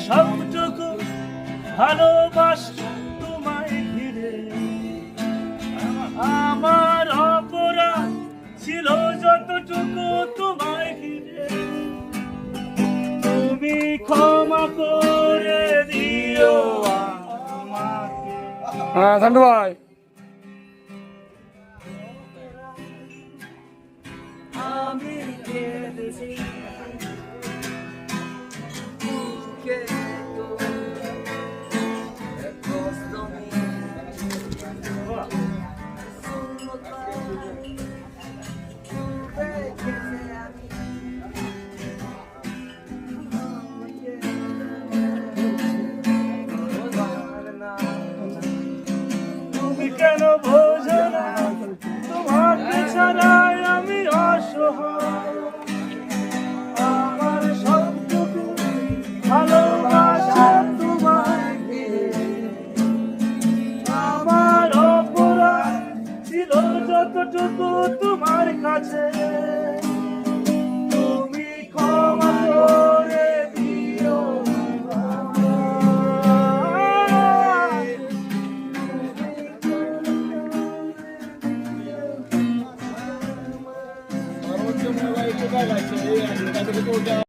সবটুকু ভালোবাসা তোমায় ঘিরে। আমার অপরাধ ছিল যতটুকু তোমায় ঘিরে, তুমি ক্ষমা করে দিও আমাকে। হ্যাঁ সান্টু ভাই, আমি কেঁদেছি তুমি কেন বোঝো না তোমাকে ছাড়াই আমি অসহায়। আমার সবটুকু ভালোবাসা তোমায় ঘিরে, আমার অপরাধ ছিল যতটুকু তোমার কাছে, তুমি ক্ষমা করে দিও আমায়।